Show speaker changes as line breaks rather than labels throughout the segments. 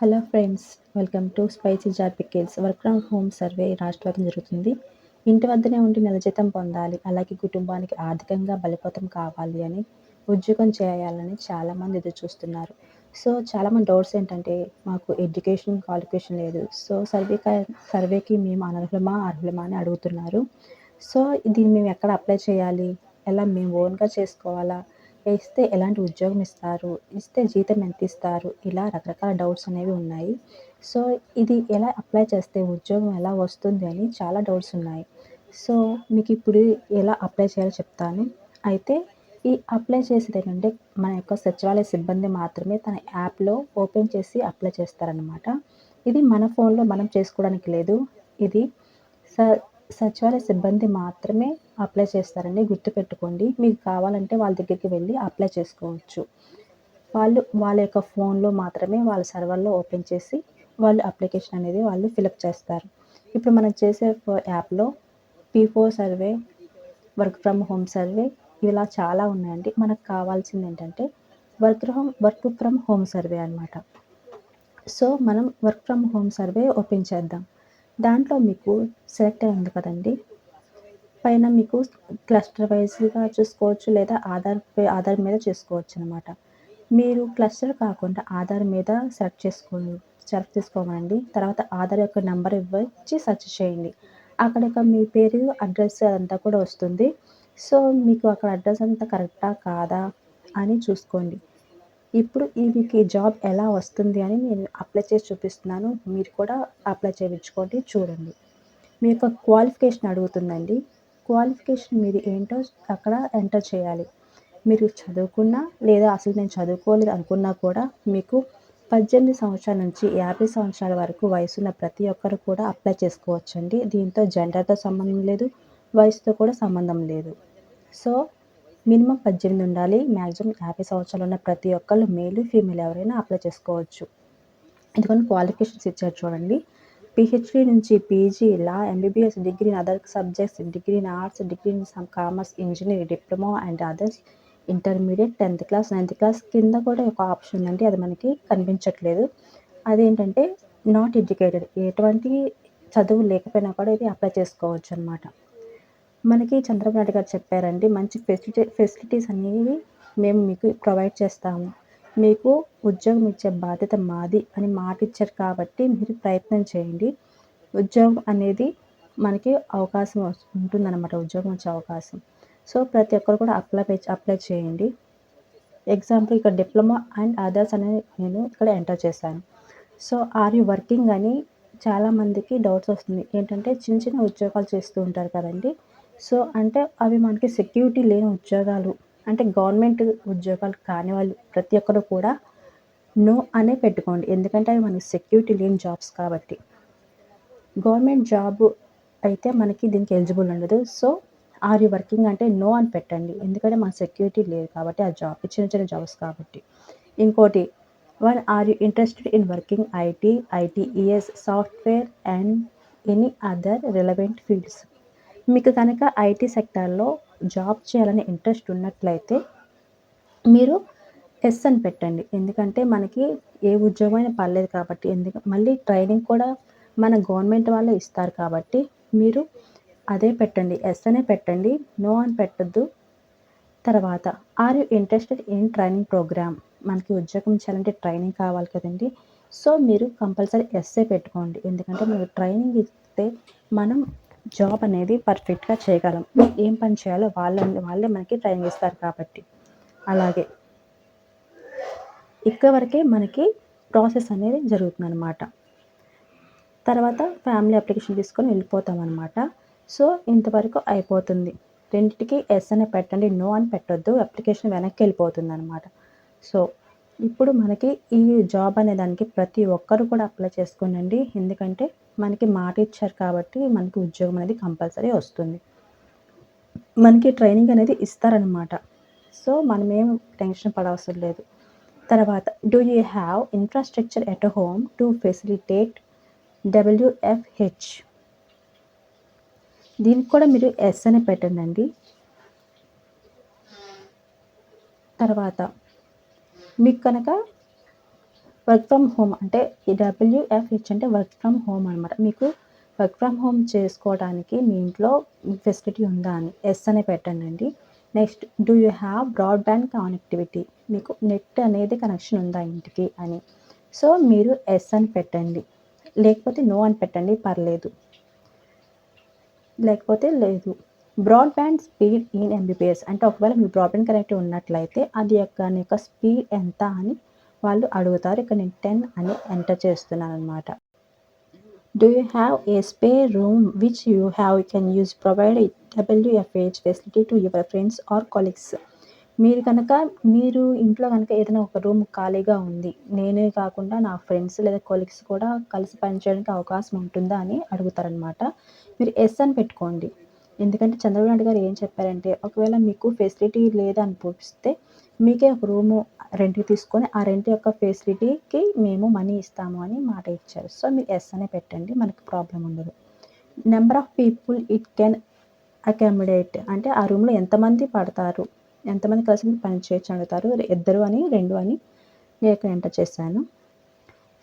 Hello friends, welcome to Spicy Jar Pickles. Work from home survey రాష్ట్ర వ్యాప్తంగా జరుగుతుంది. ఇంటి వద్దనే ఉండి నెల జీతం పొందాలి, అలాగే కుటుంబానికి ఆర్థికంగా బలోపేతం కావాలి అని ఉద్యోగం చేయాలని చాలామంది ఎదురు చూస్తున్నారు. సో చాలామంది డౌట్స్ ఏంటంటే, మాకు ఎడ్యుకేషన్ క్వాలిఫికేషన్ లేదు. సో సర్వేకి మేము అనర్హులమా అర్హులమా అని అడుగుతున్నారు. సో దీన్ని మేము ఎక్కడ అప్లై చేయాలి, ఎలా మేము ఓన్గా చేసుకోవాలా, ఇస్తే ఎలాంటి ఉద్యోగం ఇస్తారు, ఇస్తే జీతం ఎంత ఇస్తారు, ఇలా రకరకాల డౌట్స్ అనేవి ఉన్నాయి. సో ఇది ఎలా అప్లై చేస్తే ఉద్యోగం ఎలా వస్తుంది అని చాలా డౌట్స్ ఉన్నాయి. సో మీకు ఇప్పుడు ఎలా అప్లై చేయాలో చెప్తాను. అయితే ఈ అప్లై చేసేది ఏంటంటే, మన యొక్క సచివాలయ సిబ్బంది మాత్రమే తన యాప్లో ఓపెన్ చేసి అప్లై చేస్తారనమాట. ఇది మన ఫోన్లో మనం చేసుకోవడానికి లేదు. ఇది స సచివాలయ సిబ్బంది మాత్రమే అప్లై చేస్తారండి, గుర్తుపెట్టుకోండి. మీకు కావాలంటే వాళ్ళ దగ్గరికి వెళ్ళి అప్లై చేసుకోవచ్చు. వాళ్ళ యొక్క ఫోన్లో మాత్రమే వాళ్ళ సర్వర్లో ఓపెన్ చేసి వాళ్ళు అప్లికేషన్ అనేది వాళ్ళు ఫిలప్ చేస్తారు. ఇప్పుడు మనం చేసే యాప్లో P4 survey, work from home survey ఇలా చాలా ఉన్నాయండి. మనకు కావాల్సింది ఏంటంటే వర్క్ ఫ్రమ్ హోమ్ సర్వే అనమాట. సో మనం work from home survey open చేద్దాం. దాంట్లో మీకు సెలెక్ట్ అయింది కదండి, పైన మీకు క్లస్టర్ వైజ్‌గా చూసుకోవచ్చు, లేదా ఆధార్ మీద చేసుకోవచ్చు అనమాట. మీరు క్లస్టర్ కాకుండా ఆధార్ మీద సెలెక్ట్ చేసుకోమనండి. తర్వాత ఆధార్ యొక్క నంబర్ ఇచ్చి సెర్చ్ చేయండి. అక్కడ మీ పేరు, అడ్రస్ అదంతా కూడా వస్తుంది. సో మీకు అక్కడ అడ్రస్ అంతా కరెక్టా కాదా అని చూసుకోండి. ఇప్పుడు మీకు జాబ్ ఎలా వస్తుంది అని నేను అప్లై చేసి చూపిస్తున్నాను. మీరు కూడా అప్లై చేయించుకోండి, చూడండి. మీ యొక్క క్వాలిఫికేషన్ అడుగుతుందండి. క్వాలిఫికేషన్ మీది ఏంటో అక్కడ ఎంటర్ చేయాలి. మీరు చదువుకున్నా, లేదా అసలు నేను చదువుకోలేదు అనుకున్నా కూడా మీకు 18 సంవత్సరాల నుంచి 50 సంవత్సరాల వరకు వయసున్న ప్రతి ఒక్కరు కూడా అప్లై చేసుకోవచ్చండి. దీంతో జెండర్‌తో సంబంధం లేదు, వయసుతో కూడా సంబంధం లేదు. సో మినిమమ్ 18 ఉండాలి. మాక్సిమం 50 సంవత్సరాలు ఉన్న ప్రతి ఒక్కళ్ళు మేల్, ఫీమేల్ ఎవరైనా అప్లై చేసుకోవచ్చు. ఎందుకంటే క్వాలిఫికేషన్స్ ఇచ్చారు చూడండి. పీహెచ్‌డీ నుంచి PG, law, MBBS, degree in other subjects, degree in arts, degree in some commerce, engineering, diploma and others, intermediate, 10th class, 9th class కింద కూడా ఒక ఆప్షన్ ఉందండి. అది మనకి కనిపించట్లేదు. అదేంటంటే నాట్ ఎడ్యుకేటెడ్, ఎటువంటి చదువు లేకపోయినా కూడా ఇది అప్లై చేసుకోవచ్చు అనమాట. మనకి చంద్రబాబు నాయుడు గారు చెప్పారండి, మంచి ఫెసిలిటీస్ అనేవి మేము మీకు ప్రొవైడ్ చేస్తాము. మీకు ఉద్యోగం ఇచ్చే బాధ్యత మాది అని మాట ఇచ్చారు కాబట్టి మీరు ప్రయత్నం చేయండి. ఉద్యోగం అనేది మనకి అవకాశం ఉంటుందన్నమాట, ఉద్యోగం వచ్చే అవకాశం. సో ప్రతి ఒక్కరు కూడా అప్లై చేయండి. ఎగ్జాంపుల్ ఇక్కడ డిప్లొమా అండ్ అదర్స్ అనేది నేను ఇక్కడ ఎంటర్ చేశాను. సో ఆర్ యూ వర్కింగ్ అని చాలామందికి డౌట్స్ వస్తుంది. ఏంటంటే చిన్న చిన్న ఉద్యోగాలు చేస్తూ ఉంటారు కదండీ. సో అంటే అవి మనకి సెక్యూరిటీ లేని ఉద్యోగాలు, అంటే గవర్నమెంట్ ఉద్యోగాలు కాని వాళ్ళు ప్రతి ఒక్కరు కూడా నో అనే పెట్టుకోండి. ఎందుకంటే అవి మనకి సెక్యూరిటీ లేని జాబ్స్ కాబట్టి. గవర్నమెంట్ జాబ్ అయితే మనకి దీనికి ఎలిజిబుల్ ఉండదు. సో ఆర్ యూ వర్కింగ్ అంటే నో అని పెట్టండి. ఎందుకంటే మన సెక్యూరిటీ లేదు కాబట్టి ఆ జాబ్ చిన్న చిన్న జాబ్స్ కాబట్టి. ఇంకోటి, are you interested in working IT, ITES, software and any other relevant fields. మీకు కనుక ఐటీ సెక్టార్‌లో జాబ్ చేయాలని ఇంట్రెస్ట్ ఉన్నట్లయితే మీరు ఎస్ అని పెట్టండి. ఎందుకంటే మనకి ఏ ఉద్యోగమైనా పర్లేదు కాబట్టి. మళ్ళీ ట్రైనింగ్ కూడా మన గవర్నమెంట్ వాళ్ళే ఇస్తారు కాబట్టి మీరు అదే పెట్టండి. ఎస్ అనే పెట్టండి. నో అని పెట్టొద్దు. తర్వాత are you interested in training program. మనకి ఉద్యోగం చేయాలంటే ట్రైనింగ్ కావాలి కదండీ. సో మీరు కంపల్సరీ ఎస్సే పెట్టుకోండి. ఎందుకంటే మనకు ట్రైనింగ్ ఇస్తే మనం జాబ్ అనేది పర్ఫెక్ట్‌గా చేయగలం. ఏం పని చేయాలో వాళ్ళే మనకి ట్రైనింగ్ ఇస్తారు కాబట్టి. అలాగే ఇక్కడ వరకే మనకి ప్రాసెస్ అనేది జరుగుతుందనమాట. తర్వాత ఫ్యామిలీ అప్లికేషన్ తీసుకొని వెళ్ళిపోతామనమాట. సో ఇంతవరకు అయిపోతుంది. రెండిటికి ఎస్ అనే పెట్టండి. నో అని పెట్టొద్దు. అప్లికేషన్ వెనక్కి వెళ్ళిపోతుందనమాట. సో ఇప్పుడు మనకి ఈ జాబ్ అనే దానికి ప్రతి ఒక్కరు కూడా అప్లై చేసుకోండి. ఎందుకంటే మనకి మాట ఇచ్చారు కాబట్టి మనకి ఉద్యోగం అనేది కంపల్సరీ వస్తుంది. మనకి ట్రైనింగ్ అనేది ఇస్తారనమాట. సో మనమేం టెన్షన్ పడవసరం లేదు. తర్వాత, do you have infrastructure at home to facilitate WFH. దీనికి కూడా మీరు ఎస్ అని పెట్టండి. తర్వాత మీకు కనుక వర్క్ ఫ్రమ్ హోమ్ అంటే ఈ WFH అంటే వర్క్ ఫ్రమ్ హోమ్ అనమాట. మీకు వర్క్ ఫ్రమ్ హోమ్ చేసుకోవడానికి మీ ఇంట్లో ఫెసిలిటీ ఉందా అని ఎస్ అనే పెట్టండి. Next do you have broadband connectivity, మీకు నెట్ అనేది కనెక్షన్ ఉందా ఇంటికి అని. సో మీరు ఎస్ అని పెట్టండి, లేకపోతే నో అని పెట్టండి పర్లేదు, లేకపోతే లేదు. బ్రాడ్బ్యాండ్ స్పీడ్ ఇన్ ఎంబీపీఎస్ అంటే ఒకవేళ మీకు బ్రాడ్బ్యాండ్ కనెక్టివ్ ఉన్నట్లయితే అది యొక్క స్పీడ్ ఎంత అని వాళ్ళు అడుగుతారు. ఇక్కడ నేను 10 అని ఎంటర్ చేస్తున్నాను అనమాట. Do you have a spare room which you can use provide WFH facility to your friends or colleagues. మీరు ఇంట్లో కనుక ఏదైనా ఒక రూమ్ ఖాళీగా ఉంది, నేనే కాకుండా నా ఫ్రెండ్స్ లేదా కొలీగ్స్ కూడా కలిసి పనిచేయడానికి అవకాశం ఉంటుందా అని అడుగుతారనమాట. మీరు ఎస్ అని పెట్టుకోండి. ఎందుకంటే చంద్రబాబు నాయుడు గారు ఏం చెప్పారంటే, ఒకవేళ మీకు ఫెసిలిటీ లేదనిపిస్తే మీకే ఒక రూము రెంట్‌కి తీసుకొని ఆ రెంట్ యొక్క ఫెసిలిటీకి మేము మనీ ఇస్తాము అని మాట ఇచ్చారు. సో మీరు ఎస్ అనే పెట్టండి, మనకి ప్రాబ్లమ్ ఉండదు. Number of people it can accommodate అంటే ఆ రూమ్‌లో ఎంతమంది పడతారు, ఎంతమంది కలిసి మీరు పని చేయొచ్చు అడుగుతారు. 2 అని 2 అని నేను ఇక్కడ ఎంటర్ చేశాను.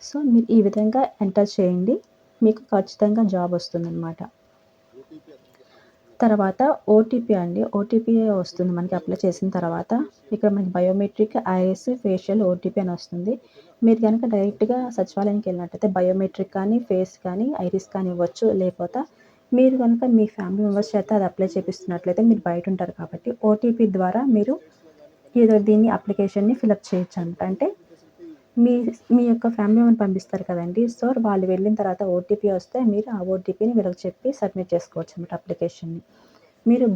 సో మీరు ఈ విధంగా ఎంటర్ చేయండి, మీకు ఖచ్చితంగా జాబ్ వస్తుందనమాట. తర్వాత ఓటీపీ అండి. ఓటీపీ వస్తుంది మనకి అప్లై చేసిన తర్వాత. ఇక్కడ మనకి బయోమెట్రిక్, ఐరిస్, ఫేషియల్ ఓటీపీ అని వస్తుంది. మీరు కనుక డైరెక్ట్‌గా సచివాలయానికి వెళ్ళినట్టయితే బయోమెట్రిక్ కానీ, ఫేస్ కానీ, ఐరిస్ కానీ ఇవ్వచ్చు. లేకపోతే మీరు కనుక మీ ఫ్యామిలీ మెంబర్స్ చేత అది అప్లై చేపిస్తున్నట్లయితే మీరు బయట ఉంటారు కాబట్టి ఓటీపీ ద్వారా మీరు దీన్ని అప్లికేషన్‌ని ఫిలప్ చేయొచ్చనమాట. అంటే మీ మీ యొక్క ఫ్యామిలీ మెంబర్‌ని పంపిస్తారు కదండీ! సో వాళ్ళు వెళ్ళిన తర్వాత ఓటీపీ వస్తే మీరు ఆ ఓటీపీని వీళ్ళకి చెప్పి సబ్మిట్ చేసుకోవచ్చనమాట అప్లికేషన్‌ని. మీరు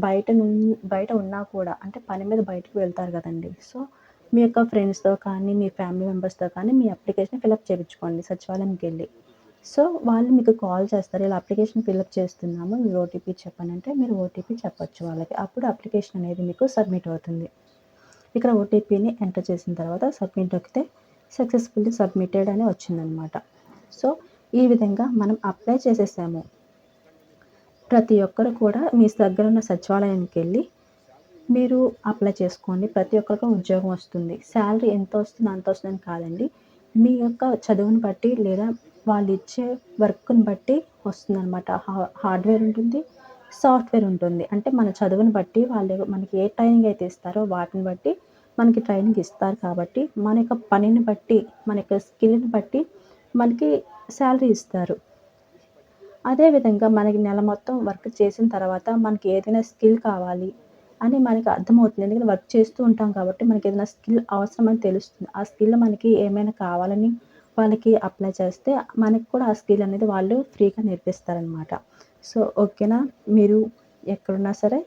బయట ఉన్నా కూడా అంటే పని మీద బయటకి వెళ్తారు కదండీ! సో మీ యొక్క ఫ్రెండ్స్‌తో కానీ, మీ ఫ్యామిలీ మెంబర్స్‌తో కానీ మీ అప్లికేషన్ ఫిలప్ చేపించుకోండి సచివాలయంకెళ్ళి. సో వాళ్ళు మీకు కాల్ చేస్తారు. ఇలా అప్లికేషన్ ఫిలప్ చేస్తున్నాము, మీరు ఓటీపీ చెప్పండంటే మీరు ఓటీపీ చెప్పొచ్చు వాళ్ళకి. అప్పుడు అప్లికేషన్ అనేది మీకు సబ్మిట్ అవుతుంది. ఇక్కడ ఓటీపీని ఎంటర్ చేసిన తర్వాత సబ్మిట్ నొక్కితే సక్సెస్‌ఫుల్లీ సబ్మిటెడ్ అని వచ్చిందనమాట. సో ఈ విధంగా మనం అప్లై చేసేసాము. ప్రతి ఒక్కరు కూడా మీ దగ్గర ఉన్న సచివాలయానికెళ్ళి మీరు అప్లై చేసుకోండి. ప్రతి ఒక్కరికి ఉద్యోగం వస్తుంది. శాలరీ ఎంత వస్తుందో అంత వస్తుందని కాదండి. మీ యొక్క చదువుని బట్టి లేదా వాళ్ళు ఇచ్చే వర్క్‌ని బట్టి వస్తుందనమాట. హార్డ్‌వేర్ ఉంటుంది, సాఫ్ట్‌వేర్ ఉంటుంది. అంటే మన చదువుని బట్టి వాళ్ళు మనకి ఏ ట్రైనింగ్ అయితే ఇస్తారో వాటిని బట్టి మనకి ట్రైనింగ్ ఇస్తారు కాబట్టి, మన యొక్క పనిని బట్టి, మన యొక్క స్కిల్‌ని బట్టి మనకి శాలరీ ఇస్తారు. అదే విధంగా మనకి నెల మొత్తం వర్క్ చేసిన తర్వాత మనకి ఏదైనా స్కిల్ కావాలి అని మనకి అర్థమవుతుంది. ఎందుకంటే వర్క్ చేస్తూ ఉంటాం కాబట్టి మనకేదైనా స్కిల్ అవసరమని తెలుస్తుంది. ఆ స్కిల్ మనకి ఏమైనా కావాలని వాళ్ళకి అప్లై చేస్తే మనకి కూడా ఆ స్కిల్ అనేది వాళ్ళు ఫ్రీగా నేర్పిస్తారనమాట. సో ఓకేనా? మీరు ఎక్కడున్నా సరే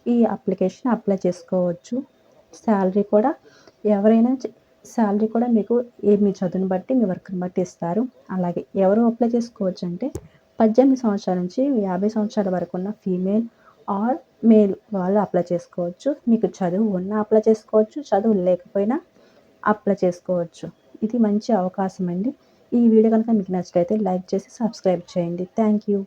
ఈ అప్లికేషన్ అప్లై చేసుకోవచ్చు. శాలరీ కూడా ఎవరైనా శాలరీ కూడా మీకు మీ చదువుని బట్టి, మీ వర్క్‌ని బట్టి ఇస్తారు. అలాగే ఎవరు అప్లై చేసుకోవచ్చంటే 18 సంవత్సరాల నుంచి 50 సంవత్సరాల వరకున్న ఫీమేల్ ఆర్ మేల్ వాళ్ళు అప్లై చేసుకోవచ్చు. మీకు చదువు ఉన్నా అప్లై చేసుకోవచ్చు, చదువు లేకపోయినా అప్లై చేసుకోవచ్చు. ఇది మంచి అవకాశం అండి. ఈ వీడియో కనుక మీకు నచ్చినట్లయితే లైక్ చేసి సబ్స్క్రైబ్ చేయండి. Thank you.